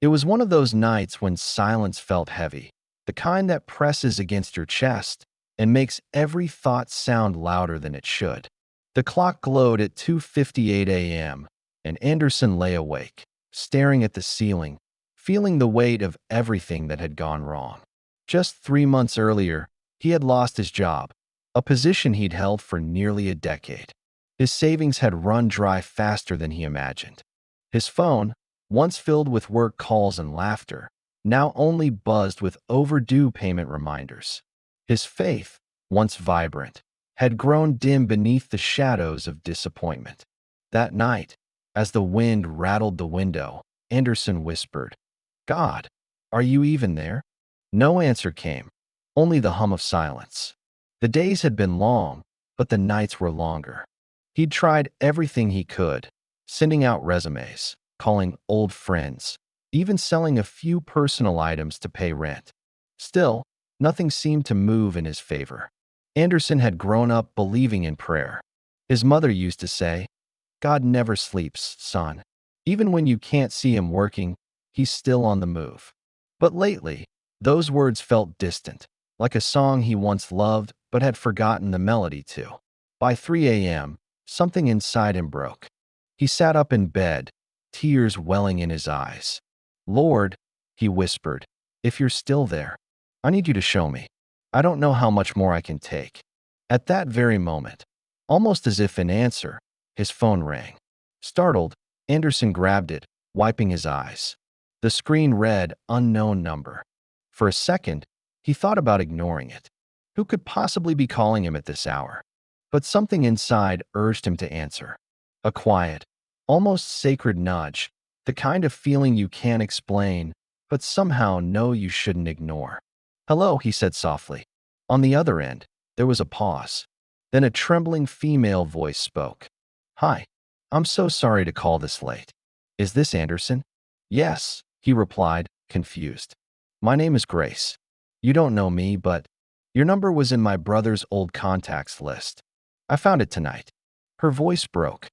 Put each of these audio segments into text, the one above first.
It was one of those nights when silence felt heavy, the kind that presses against your chest and makes every thought sound louder than it should. The clock glowed at 2:58 a.m., and Anderson lay awake, staring at the ceiling, feeling the weight of everything that had gone wrong. Just 3 months earlier, he had lost his job, a position he'd held for nearly a decade. His savings had run dry faster than he imagined. His phone, once filled with work calls and laughter, now only buzzed with overdue payment reminders. His faith, once vibrant, had grown dim beneath the shadows of disappointment. That night, as the wind rattled the window, Anderson whispered, "God, are you even there?" No answer came, only the hum of silence. The days had been long, but the nights were longer. He'd tried everything he could, sending out resumes, calling old friends, even selling a few personal items to pay rent. Still, nothing seemed to move in his favor. Anderson had grown up believing in prayer. His mother used to say, "God never sleeps, son. Even when you can't see him working, he's still on the move." But lately, those words felt distant, like a song he once loved but had forgotten the melody to. By 3 a.m., something inside him broke. He sat up in bed, tears welling in his eyes. "Lord," he whispered, "if you're still there, I need you to show me. I don't know how much more I can take." At that very moment, almost as if in answer, his phone rang. Startled, Anderson grabbed it, wiping his eyes. The screen read, "Unknown number." For a second, he thought about ignoring it. Who could possibly be calling him at this hour? But something inside urged him to answer. A quiet, almost sacred nudge, the kind of feeling you can't explain, but somehow know you shouldn't ignore. "Hello," he said softly. On the other end, there was a pause. Then a trembling female voice spoke. "Hi, I'm so sorry to call this late. Is this Anderson?" "Yes," he replied, confused. "My name is Grace. You don't know me, but your number was in my brother's old contacts list. I found it tonight." Her voice broke.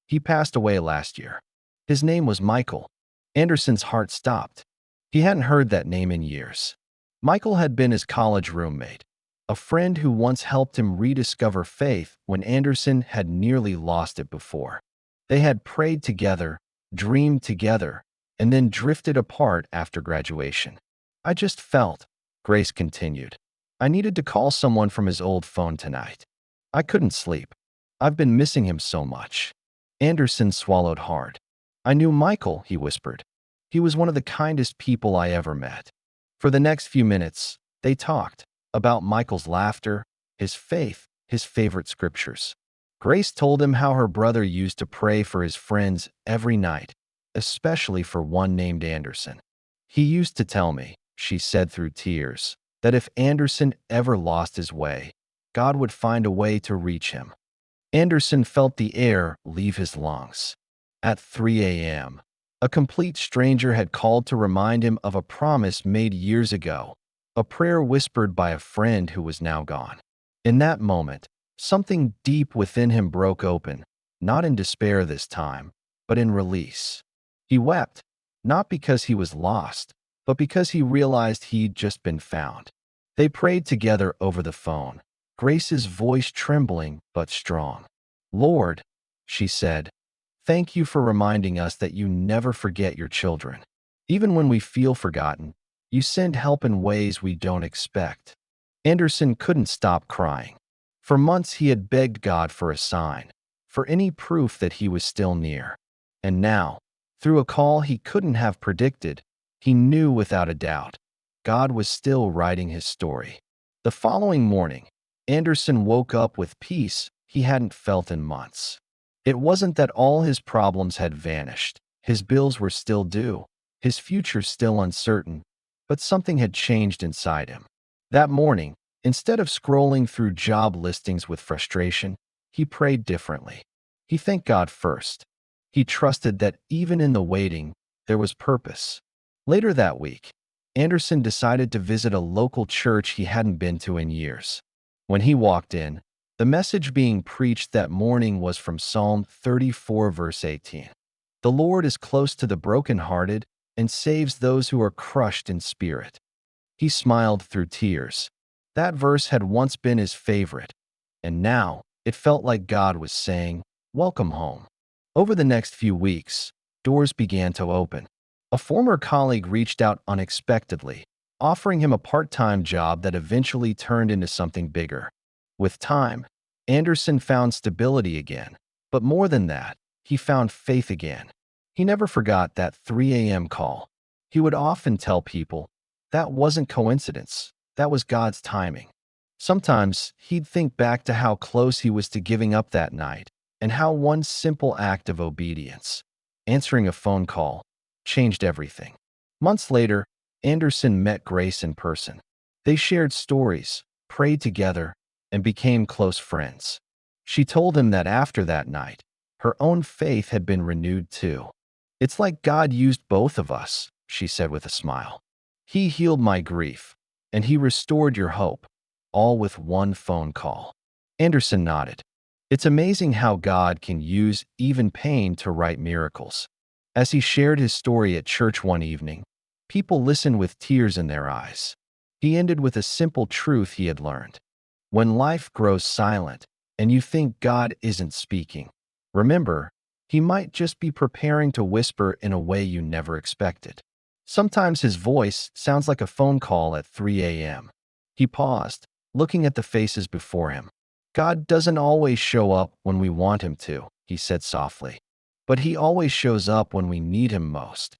He passed away last year. His name was Michael." Anderson's heart stopped. He hadn't heard that name in years. Michael had been his college roommate, a friend who once helped him rediscover faith when Anderson had nearly lost it before. They had prayed together, dreamed together, and then drifted apart after graduation. "I just felt," Grace continued, "I needed to call someone from his old phone tonight. I couldn't sleep. I've been missing him so much." Anderson swallowed hard. "I knew Michael," he whispered. "He was one of the kindest people I ever met." For the next few minutes, they talked about Michael's laughter, his faith, his favorite scriptures. Grace told him how her brother used to pray for his friends every night, especially for one named Anderson. "He used to tell me," she said through tears, "that if Anderson ever lost his way, God would find a way to reach him." Anderson felt the air leave his lungs. At 3 a.m., a complete stranger had called to remind him of a promise made years ago, a prayer whispered by a friend who was now gone. In that moment, something deep within him broke open, not in despair this time, but in release. He wept, not because he was lost, but because he realized he'd just been found. They prayed together over the phone, Grace's voice trembling but strong. "Lord," she said, "thank you for reminding us that you never forget your children. Even when we feel forgotten, you send help in ways we don't expect." Anderson couldn't stop crying. For months he had begged God for a sign, for any proof that he was still near. And now, through a call he couldn't have predicted, he knew without a doubt, God was still writing his story. The following morning, Anderson woke up with peace he hadn't felt in months. It wasn't that all his problems had vanished. His bills were still due, his future still uncertain, but something had changed inside him. That morning, instead of scrolling through job listings with frustration, he prayed differently. He thanked God first. He trusted that even in the waiting, there was purpose. Later that week, Anderson decided to visit a local church he hadn't been to in years. When he walked in, the message being preached that morning was from Psalm 34, verse 18. "The Lord is close to the brokenhearted and saves those who are crushed in spirit. He smiled through tears. That verse had once been his favorite, and now it felt like God was saying, "Welcome home." Over the next few weeks, doors began to open. A former colleague reached out unexpectedly, offering him a part-time job that eventually turned into something bigger. With time, Anderson found stability again, but more than that, he found faith again. He never forgot that 3 a.m. call. He would often tell people, that wasn't coincidence, that was God's timing. Sometimes he'd think back to how close he was to giving up that night, and how one simple act of obedience, answering a phone call, changed everything. Months later, Anderson met Grace in person. They shared stories, prayed together, and became close friends. She told him that after that night, her own faith had been renewed too. "It's like God used both of us," she said with a smile. "He healed my grief, and he restored your hope, all with one phone call." Anderson nodded. It's amazing how God can use even pain to write miracles. As he shared his story at church one evening, people listened with tears in their eyes. He ended with a simple truth he had learned. When life grows silent and you think God isn't speaking, remember, he might just be preparing to whisper in a way you never expected. Sometimes his voice sounds like a phone call at 3 a.m. He paused, looking at the faces before him. "God doesn't always show up when we want him to," he said softly, "but he always shows up when we need him most."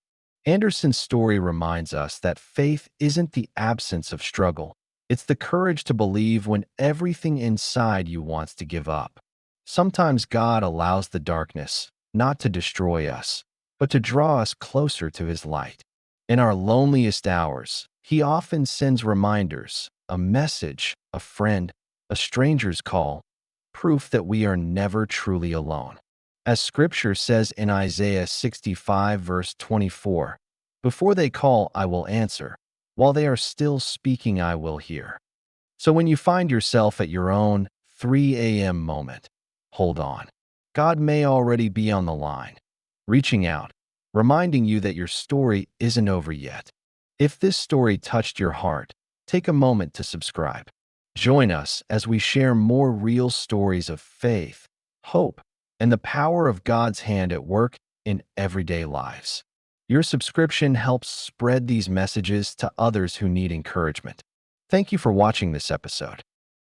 Anderson's story reminds us that faith isn't the absence of struggle. It's the courage to believe when everything inside you wants to give up. Sometimes God allows the darkness, not to destroy us, but to draw us closer to his light. In our loneliest hours, he often sends reminders, a message, a friend, a stranger's call, proof that we are never truly alone. As Scripture says in Isaiah 65, verse 24, "Before they call, I will answer. While they are still speaking, I will hear." So when you find yourself at your own 3 a.m. moment, hold on. God may already be on the line, reaching out, reminding you that your story isn't over yet. If this story touched your heart, take a moment to subscribe. Join us as we share more real stories of faith, hope, and the power of God's hand at work in everyday lives. Your subscription helps spread these messages to others who need encouragement. Thank you for watching this episode.